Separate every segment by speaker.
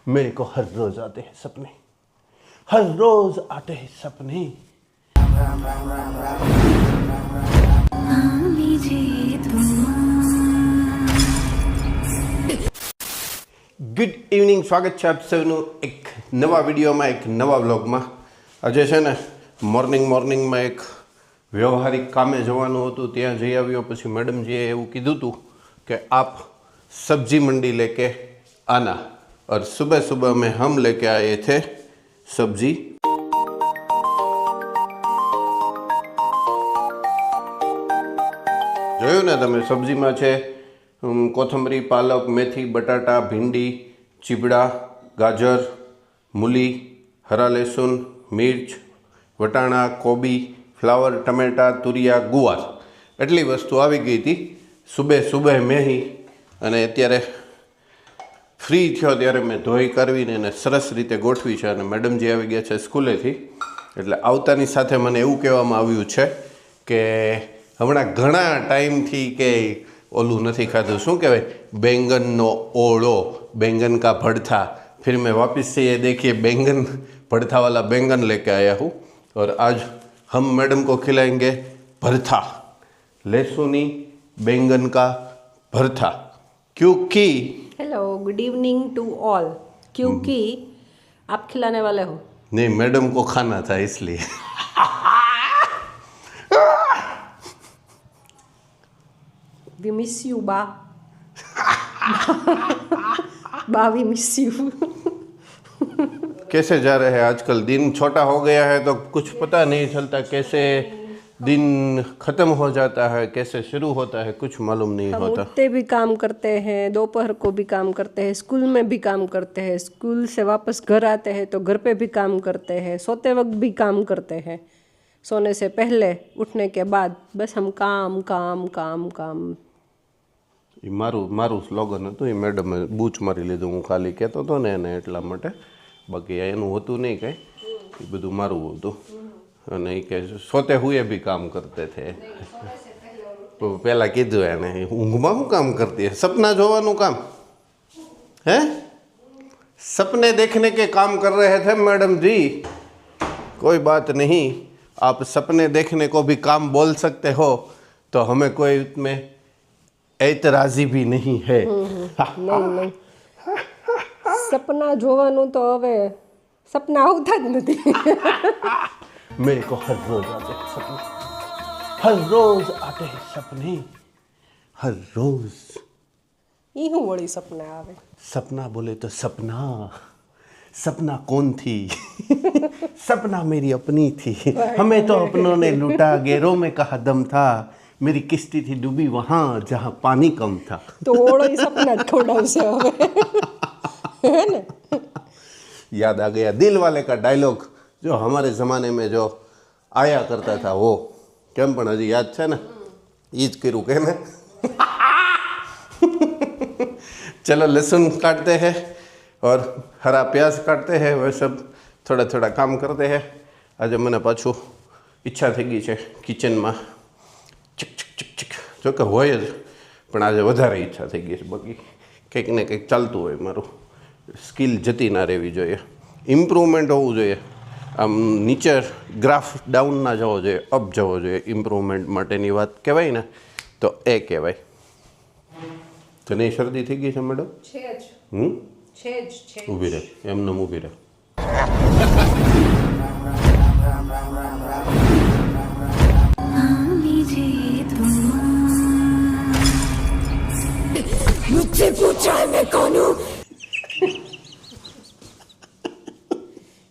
Speaker 1: मेरे को हर रोज आते हैं सपने, हर रोज आते हैं सपने। ગુડ ઇવનિંગ, સ્વાગત છે આપ સૌનું એક નવા વિડીયોમાં, એક નવા વ્લોગમાં. આજે છે ને મોર્નિંગમાં એક વ્યવહારિક કામે જવાનું હતું, ત્યાં જઈ આવ્યો. પછી મેડમજીએ એવું કીધું હતું કે આપ सब्जी मंडी लेके आना, और सुबह सुबह में हम लेके आए थे सब्जी. જોયું ને તમે, સબ્જીમાં છે કોથમરી, પાલક, મેથી, બટાટા, ભીંડી, ચીબડા, ગાજર, મૂલી, હરા લસણ, મિર્ચ, વટાણા, કોબી, ફ્લાવર, ટમેટા, તુરિયા, ગુવાર, એટલી વસ્તુ આવી ગઈ હતી સુબહ મેં હી. અને અત્યારે ફ્રી થયો ત્યારે મેં ધોઈ કરવીને એને સરસ રીતે ગોઠવી છે. અને મેડમજી આવી ગયા છે સ્કૂલેથી, એટલે આવતાની સાથે મને એવું કહેવામાં આવ્યું છે કે હમણાં ઘણા ટાઈમથી કે ઓલું નથી ખાધું, શું કહેવાય, બેંગનનો ઓળો, બેંગન કા ભરથા. फिर मैं वापस से ये देखिए बैंगन भरथा वाला बैंगन लेके आया हूँ, और आज हम मैडम को खिलाएंगे भरथा, लहसुनी बैंगन का भरथा. क्योंकि
Speaker 2: hello, good evening to all. क्योंकि आप खिलाने वाले हो?
Speaker 1: नहीं, मैडम को खाना था इसलिए.
Speaker 2: We miss you, बा. बा, we miss you.
Speaker 1: कैसे जा रहे हैं आजकल? दिन छोटा हो गया है तो कुछ पता नहीं चलता, कैसे दिन खत्म हो जाता है, कैसे शुरू होता है, कुछ मालूम नहीं
Speaker 2: हम
Speaker 1: होता.
Speaker 2: उठते भी काम करते हैं, दोपहर को भी काम करते हैं, स्कूल में भी काम करते हैं, स्कूल से वापस घर आते हैं तो घर पे भी काम करते हैं, सोते वक्त भी काम करते हैं, सोने से पहले, उठने के बाद, बस हम काम काम काम काम.
Speaker 1: એ મારું સ્લોગન હતું, એ મેડમે બૂચ મારી લીધું. હું ખાલી કહેતો હતો ને એને, એટલા માટે. બાકી એનું હતું નહીં કંઈ, એ બધું મારું હતું. અને એ કહે સોતે હુએ ભી કામ કરતે થે. પહેલાં કીધું એને, ઊંઘમાં શું કામ કરતી હે? સપના જોવાનું કામ હે? સપને દેખને કે કામ કર રહે થે मैडम जी. कोई बात नहीं, आप सपने देखने को भी काम बोल सकते हो, तो हमें कोई उसमें ऐतराजी भी नहीं है.
Speaker 2: નહીં સપના જોવાનું તો હવે સપના આવતા જ નથી.
Speaker 1: मेरे को हर रोज आते हैं सपने, हर रोज आते हैं सपने, हर रोज.
Speaker 2: ઈ હું વળી સપના આવે?
Speaker 1: सपना बोले तो सपना, सपना कौन थी? सपना मेरी अपनी थी. हमें तो अपनों ने लूटा, गैरों में कहा दम था, मेरी किस्ती थी डूबी वहाँ जहाँ पानी कम था.
Speaker 2: તો ઓળો ઈ સપના જ ખવડાવશે હવે, હે ને?
Speaker 1: याद आ गया दिल वाले का डायलॉग, जो हमारे ज़माने में जो आया करता था वो. કેમ પણ હજી યાદ છે ને? એ જ કર્યું કે ને. चलो लहसुन काटते हैं और हरा प्याज काटते हैं, वह सब थोड़ा थोड़ा काम करते हैं. આજે મને પાછું ઈચ્છા થઈ ગઈ છે કિચનમાં ચીક ચીક ચીક ચીક, જોકે હોય જ, પણ આજે વધારે ઈચ્છા થઈ ગઈ છે. બાકી કંઈક ને કંઈક ચાલતું હોય. મારું સ્કિલ જતી ના રહેવી જોઈએ, ઇમ્પ્રુવમેન્ટ હોવું જોઈએ. આમ નીચે ગ્રાફ ડાઉન ના જવો જોઈએ, અપ જવો જોઈએ. ઇમ્પ્રુવમેન્ટ માટેની વાત કહેવાય ને, તો એ કહેવાય. તો નહીં, શરદી થઈ ગઈ છે મેડમ?
Speaker 2: છે જ. છે જ.
Speaker 1: ઊભી રહે, એમને ઊભી રહે.
Speaker 2: मुझसे पूछा है मैं कौन हूँ?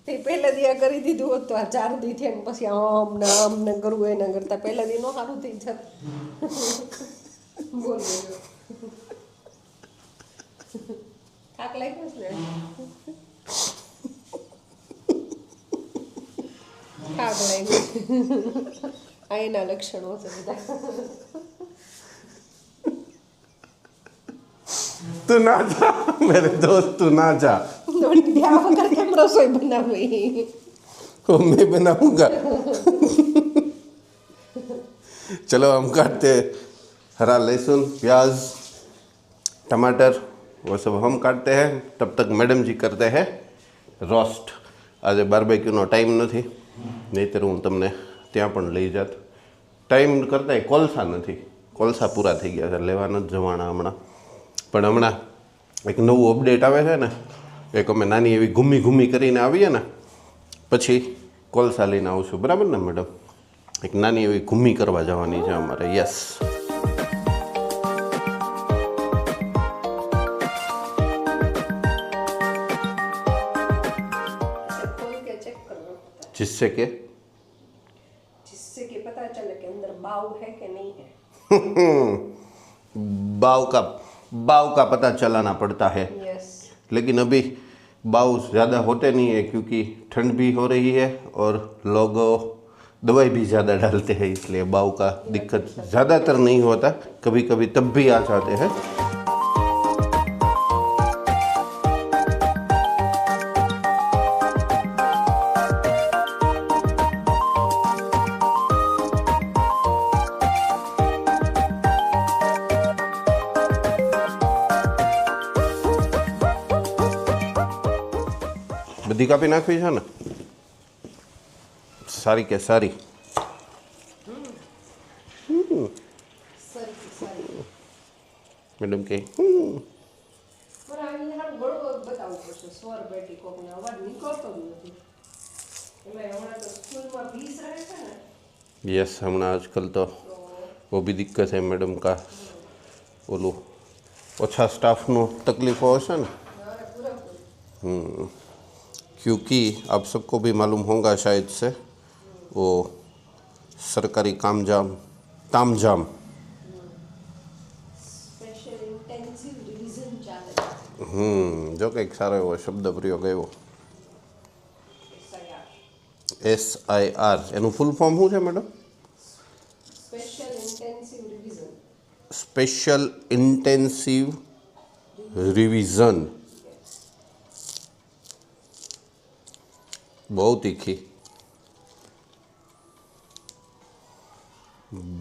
Speaker 2: તે પહેલા દી કરી દીધું હોત તો આ 4 દી થયા ને પછી આમ ને કરવું એના કરતા પહેલા દી નો સારું થઈ જત. બોલ થાક લાગ્યો છે ને? થાક લાગ્યો. આ એના લક્ષણો છે બધા.
Speaker 1: તું ના જા મેરે દોસ્ત, તું ના જા.
Speaker 2: ધ્યાન વગર કેમ રસોઈ બનાવી?
Speaker 1: मैं बनाऊंगा. चलो हम काटते हरा लहसुन, प्याज, टमाटर, वो सब हम काटते हैं, तब तक मैडम जी करते हैं રોસ્ટ. આજે બાર્બેક્યુનો ટાઈમ નથી, નહીંતર હું તમને ત્યાં પણ લઈ જાત. ટાઈમ કરતાંય કોલસા નથી, કોલસા પૂરા થઈ ગયા છે, લેવા નથી જવાના હમણાં. પણ હમણાં એક નવું અપડેટ આવે છે ને, એક અમે નાની એવી ઘૂમી કરીને આવીએ ને પછી કોલસા લઈને આવશું, બરાબર ને મેડમ? એક નાની એવી ઘૂમી કરવા જવાની છે અમારે. યસ.
Speaker 2: खोल के चेक करना होता है,
Speaker 1: जिससे कि
Speaker 2: जिससे कि पता चले कि अंदर बाव है कि नहीं है.
Speaker 1: बाव का पता चलाना पड़ता है,
Speaker 2: यस.
Speaker 1: लेकिन अभी बाव ज़्यादा होते नहीं है क्योंकि ठंड भी हो रही है और लोग दवाई भी ज़्यादा डालते हैं, इसलिए बाव का दिक्कत ज़्यादातर नहीं होता, कभी कभी तब भी आ जाते हैं. બધી કાપી નાખવી છે ને? સારી કે સારી? મેડમ કે
Speaker 2: પણ આ હારું બરોબર બતાવવું પડશે. સ્વર બેટી કોકને અવાજ નીકળતો જ નથી. એમાં હમણાં તો સ્કૂલમાં 20 રહે છે ને.
Speaker 1: यस, हमारा आजकल तो वो भी दिक्कत है मैडम का, बोलो अच्छा स्टाफ नो तकलीफ हो है ना. क्योंकि आप सबको भी मालूम होगा शायद से वो सरकारी तामझाम
Speaker 2: સ્પેશિયલ ઇન્ટેન્સિવ રિવિઝન ચાલે છે.
Speaker 1: जो कि एक सारा एवो शब्द प्रयोग एवो SIR એનું ફૂલ ફોર્મ શું છે madam?
Speaker 2: Special intensive revision.
Speaker 1: Special intensive revision. બહુ તીખી,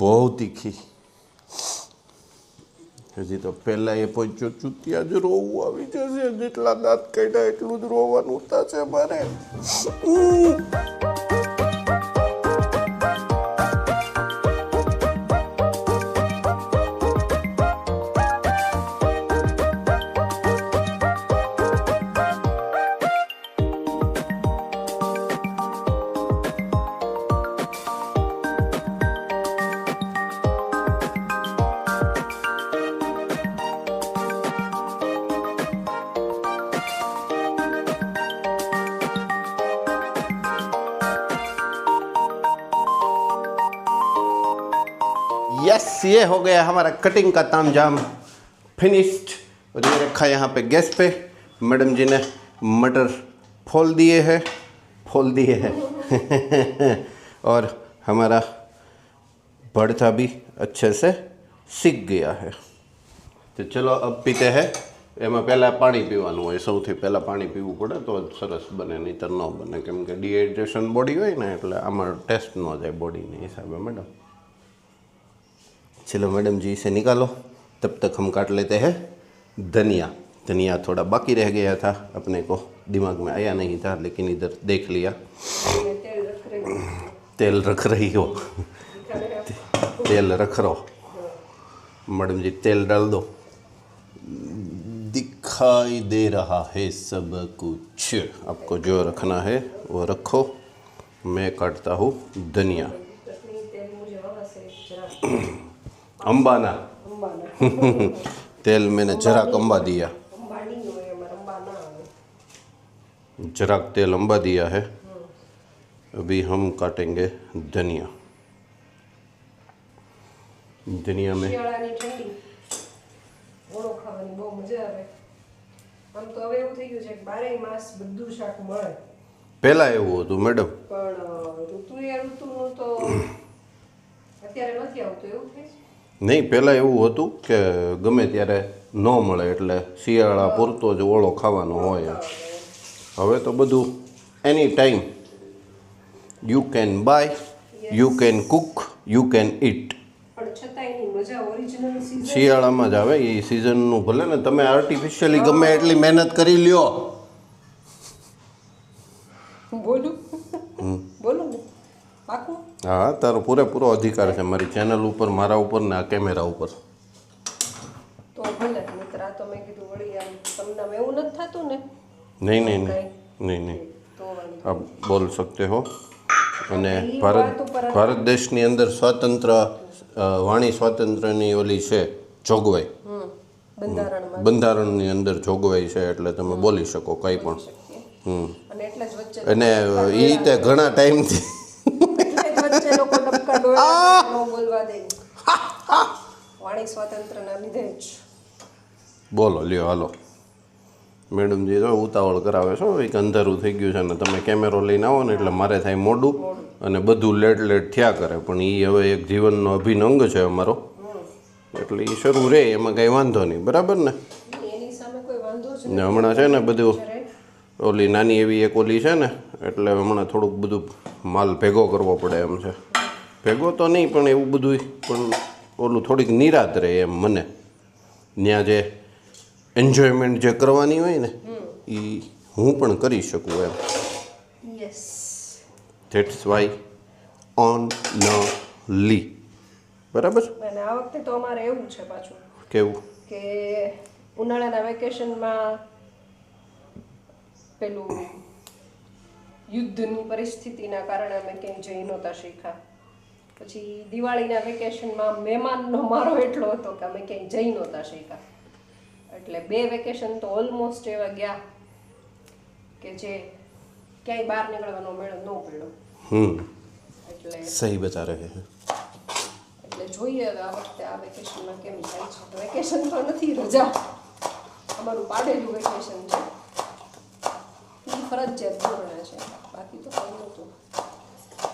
Speaker 1: બહુ તીખી. હજી તો પહેલાં એ પહોંચ્યો ચૂતિયા જ રોવું આવી જશે. જેટલા દાંત કાઢ્યા એટલું જ રોવાનું થશે મારે. यस, ये हो गया हमारा कटिंग का तामझाम फिनिश्ड. और ये रखा यहाँ पे गैस पे. मैडम जी ने मटर फोल दिए हैं और हमारा भरता भी अच्छे से सीख गया है. तो चलो अब पीते हैं. એમાં પહેલાં પાણી પીવાનું હોય, સૌથી પહેલાં પાણી પીવું પડે તો જ સરસ બને, નહીંતર ન બને, કેમ કે ડિહાઇડ્રેશન બોડી હોય ને એટલે આમાં ટેસ્ટ ન જાય બોડીને हिसाब मैडम. चलो मैडम जी इसे निकालो, तब तक हम काट लेते हैं धनिया. धनिया थोड़ा बाकी रह गया था, अपने को दिमाग में आया नहीं था, लेकिन इधर देख लिया. तेल रख रही हो? तेल रख रहो मैडम जी, तेल डाल दो. दिखाई दे रहा है सब कुछ. आपको जो रखना है वो रखो. मैं काटता हूँ धनिया. अंबाना तेल मैंने जराक अंबा दिया, जराक तेल अंबा दिया है. अभी हम काटेंगे धनिया. धनिया में પહેલા એવું હતું મેડમ, નહીં પહેલાં એવું હતું કે ગમે ત્યારે ન મળે એટલે શિયાળા પૂરતો જ ઓળો ખાવાનો હોય. હવે તો બધું any time you can buy, you can cook, you can eat.
Speaker 2: પણ છતાં એની મજા ઓરિજિનલ સીઝન
Speaker 1: શિયાળામાં જ આવે એ સિઝનનું. ભલે ને તમે આર્ટિફિશિયલી ગમે એટલી મહેનત કરી લ્યો.
Speaker 2: બોલું બોલું ને પાકું.
Speaker 1: હા, તારો પૂરેપૂરો અધિકાર છે મારી ચેનલ ઉપર, મારા ઉપર ને આ કેમેરા ઉપર.
Speaker 2: તો ભલે મિત્ર, આ તો મેં કીધું વળી આમ તમને આમ એવું નથી થતું ને?
Speaker 1: નહીં નહીં નહીં નહીં,
Speaker 2: તો વળી
Speaker 1: આપ બોલ સકતે હો. અને ભારત દેશની અંદર સ્વાતંત્ર્ય વાણી સ્વાતંત્ર્યની ઓલી છે જોગવાઈ, બંધારણની અંદર જોગવાઈ છે, એટલે તમે બોલી શકો કંઈ પણ.
Speaker 2: અને એટલે જ વચ્ચે
Speaker 1: અને એ રીતે ઘણા ટાઈમથી
Speaker 2: વચ્ચે લોકો ડબકા ડોળા ન બોલવા દે વાણી સ્વાતંત્ર્યના લીધે જ.
Speaker 1: બોલો લ્યો હાલો. મેડમજી તો ઉતાવળ કરાવે છો, એક અંધારું થઈ ગયું છે ને તમે કેમેરો લઈને આવો ને એટલે મારે થાય મોડું અને બધું લેટ થયા કરે. પણ એ હવે એક જીવનનો અભિન્ન અંગ છે અમારો, એટલે એ શરૂ રહે, એમાં કંઈ વાંધો નહીં. બરાબર ને?
Speaker 2: એની સામે કોઈ વાંધો જ
Speaker 1: ને હમણાં છે ને બધું ઓલી નાની એવી એક ઓલી છે ને, એટલે હમણાં થોડુંક બધું માલ ભેગો કરવો પડે એમ છે. ભેગો તો નહીં પણ એવું બધું, પણ ઓલું થોડીક નિરાત રહે એમ મને. ત્યાં જે એન્જોયમેન્ટ જે કરવાની હોય ને એ હું પણ કરી શકું એમ.
Speaker 2: Yes,
Speaker 1: that's why only. બરાબર?
Speaker 2: અને આ વખતે તો અમારે એવું છે પાછું
Speaker 1: કેવું
Speaker 2: કે ઉનાળાના વેકેશનમાં પેલું યુદ્ધની પરિસ્થિતિના કારણે અમે ક્યાંય જઈ નહોતા શીખ્યા. પછી દિવાળીના વેકેશનમાં મહેમાનનો મારો એટલો હતો કે અમે ક્યાંય જઈ નહોતા શીખ્યા. એટલે 2 વેકેશન તો ઓલમોસ્ટ એવા ગયા કે જે ક્યાંય બહાર નીકળવાનો મેળો ન પડ્યો. એટલે
Speaker 1: સહી બતા રહે હે.
Speaker 2: એટલે જોઈએ હવે આ વખતે આ વેકેશનમાં કેમ થાય છે. વેકેશન તો નથી, રજા, અમારું પાડેલું વેકેશન છે. એ ફરજિયાત ધોરણે છે, બાકી તો કંઈ નહોતું.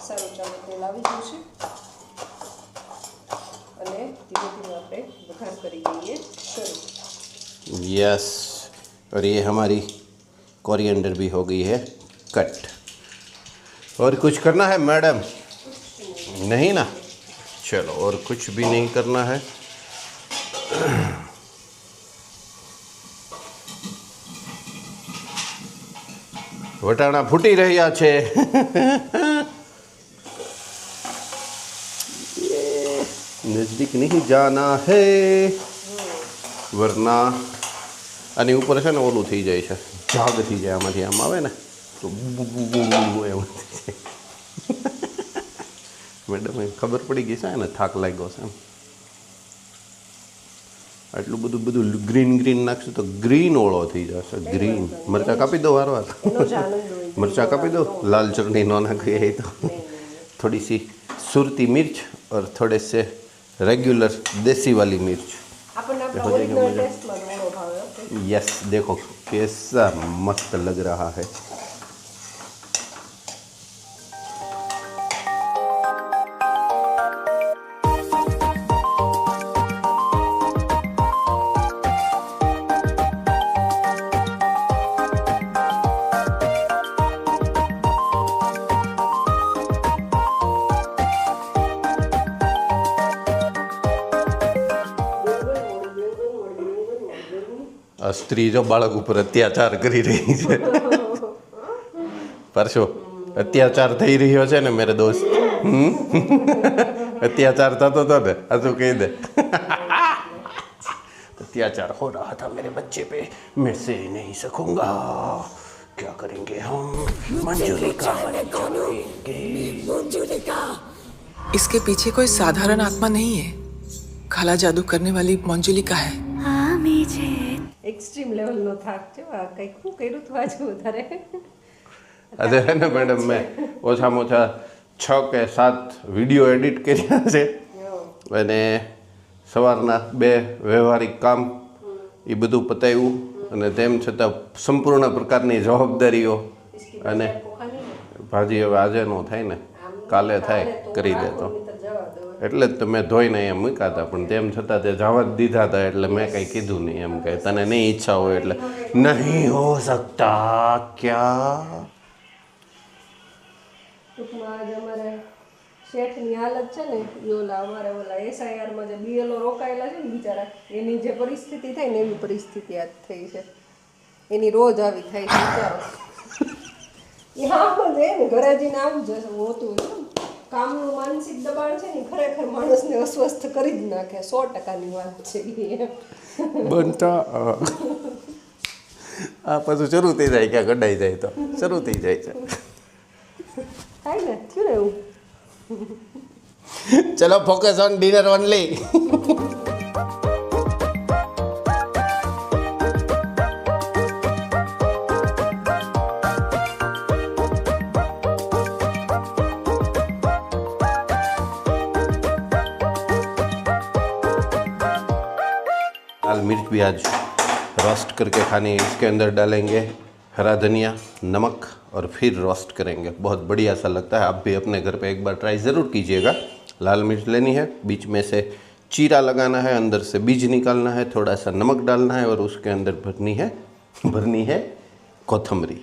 Speaker 2: સારું, ચાલો તેલ આવી ગયું છે અને ધીમે ધીમે આપણે વઘાર કરી દઈએ શરૂ.
Speaker 1: यस, और ये हमारी कोरिएंडर भी हो गई है कट. और कुछ करना है मैडम? नहीं ना, चलो और कुछ भी नहीं करना है. વટાણા ફૂટી રહ્યા છે. નજદીક નહીં જાના હે વરના આની ઉપર છે ને ઓલું થઈ જાય છે, જાગ થઈ જાય, આમાંથી આમ આવે ને તો એવું થઈ જાય. મેડમ ખબર પડી ગઈ છે ને થાક લાગ્યો છે એમ. આટલું બધું ગ્રીન નાખશું તો ગ્રીન ઓળો થઈ જશે. ગ્રીન મરચાં કાપી દો વારવાર. મરચાં કાપી દો, લાલ ચટણી નો નાખી તો थोड़ी सी सुरती मिर्च और थोड़े से रेगुलर देसी वाली मिर्च. यस, देखो कैसा मस्त लग रहा है. આ સ્ત્રી જો બાળક ઉપર અત્યાચાર કરી રહી છે. પરશો અત્યાચાર થઈ રહ્યો છે ને મેરે દોસ્ત. અત્યાચાર થતો હતો ને, આ તું કહી દે. અત્યાચાર हो रहा था मेरे बच्चे पे, मैं से नहीं सकूंगा. क्या करेंगे हम? मंजुलिका मंजुलिका.
Speaker 3: इसके पीछे कोई साधारण आत्मा नहीं है. काला जादू करने वाली मंजुलिका है.
Speaker 2: એક્સ્ટ્રીમ લેવલનો થાક છે. આ કંઈક શું કર્યું હતું આજે વધારે?
Speaker 1: આજે છે ને મેડમ મેં ઓછામાં ઓછા 6 કે 7 વિડીયો એડિટ કર્યા છે અને સવારના 2 વ્યવહારિક કામ એ બધું પતાવ્યું. અને તેમ છતાં સંપૂર્ણ પ્રકારની જવાબદારીઓ અને ભાજી હવે આજે ન થાય ને, કાલે થાય, કરી દેતો. એટલે જ તો મેં ધોઈને અહીંયા મૂક્યા હતા, પણ તેમ છતાં તે જવા જ દીધા હતા એટલે મેં કંઈ કીધું નહીં. એમ કે તને નહીં ઈચ્છા હોય એટલે નહીં હો શકતા ક્યાં.
Speaker 2: ટૂંકમાં આજે અમારે શેઠની હાલત છે ને એ ઓલા અમારે ઓલા SIR માં જે BLO રોકાયેલા છે ને બિચારા એની જે પરિસ્થિતિ થાય ને એવી પરિસ્થિતિ આજ થઈ છે. એની રોજ આવી થાય છે વિચારો. એ હા પણ ને ઘરે જઈને આવું જ હોતું છે. કામનું માનસિક દબાણ છે ને ખરેખર માણસને અસ્વસ્થ કરી જ નાખે. 100%ની વાત છે એ.
Speaker 1: બનતા આ પાછું શરૂ થઈ જાય ક્યાં કઢાઈ જાય તો શરૂ થઈ જાય છે.
Speaker 2: થાય ને થયું ને એવું.
Speaker 1: ચલો ફોકસ ઓન ડિનર ઓનલી. लाल मिर्च भी आज रोस्ट करके खानी है. इसके अंदर डालेंगे हरा धनिया, नमक और फिर रोस्ट करेंगे. बहुत बढ़िया सा लगता है. आप भी अपने घर पे एक बार ट्राई ज़रूर कीजिएगा. लाल मिर्च लेनी है, बीच में से चीरा लगाना है, अंदर से बीज निकालना है, थोड़ा सा नमक डालना है और उसके अंदर भरनी है कोथमरी.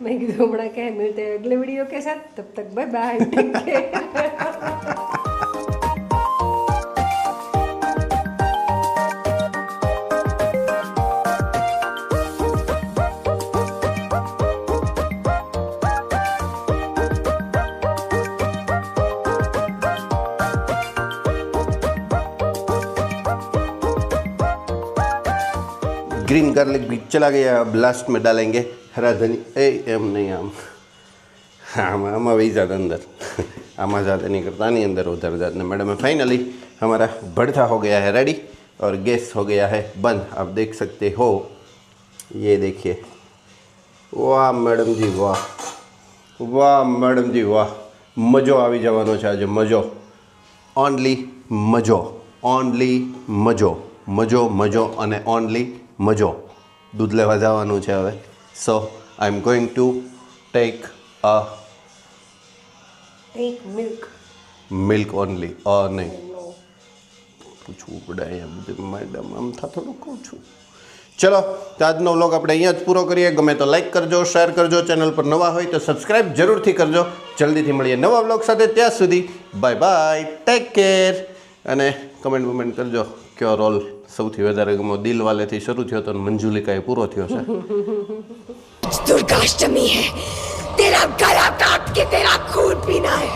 Speaker 2: मैं कीधुं हमણાં કહે मिलते हैं अगले वीडियो के साथ. तब तक bye bye. Take care.
Speaker 1: Green garlic भी चला गया. अब लास्ट में डालेंगे हरा धनिया. एम नहीं आम आमा वही ज़्यादा अंदर आमा ज़्यादा नहीं करता नहीं अंदर उधर ज़्यादा. मैडम फाइनली हमारा भरता हो गया है रेडी और गैस हो गया है बंद. आप देख सकते हो. ये देखिए. वाह मैडम जी वाह. वाह मैडम जी वाह. मजो આવી જવાનો છે આજે. મજો ઓનલી મજો. ઓનલી મજો. મજો મજો અને ઓનલી મજો. દૂધ લેવા જવાનું છે હવે. So I am going to take a
Speaker 2: take milk.
Speaker 1: Milk only નહીં પૂછવું પડે અહીંયા બધું મેડમ આમ થા થોડું કહું છું. ચલો તો આજનો વ્લોગ આપણે અહીંયા જ પૂરો કરીએ. ગમે તો લાઈક કરજો, શેર કરજો. ચેનલ પર નવા હોય તો સબસ્ક્રાઈબ જરૂરથી કરજો. જલ્દીથી મળીએ નવા વ્લોગ સાથે. ત્યાં સુધી બાય બાય. Take care. અને કમેન્ટ કરજો કયો રોલ સૌથી વધારે ગમો. દિલવાલેથી શરૂ થયો તો મંજુલિકાએ પૂરો થયો છે.
Speaker 4: दुर्गाष्टमी है, तेरा गला काट के तेरा खून पीना है.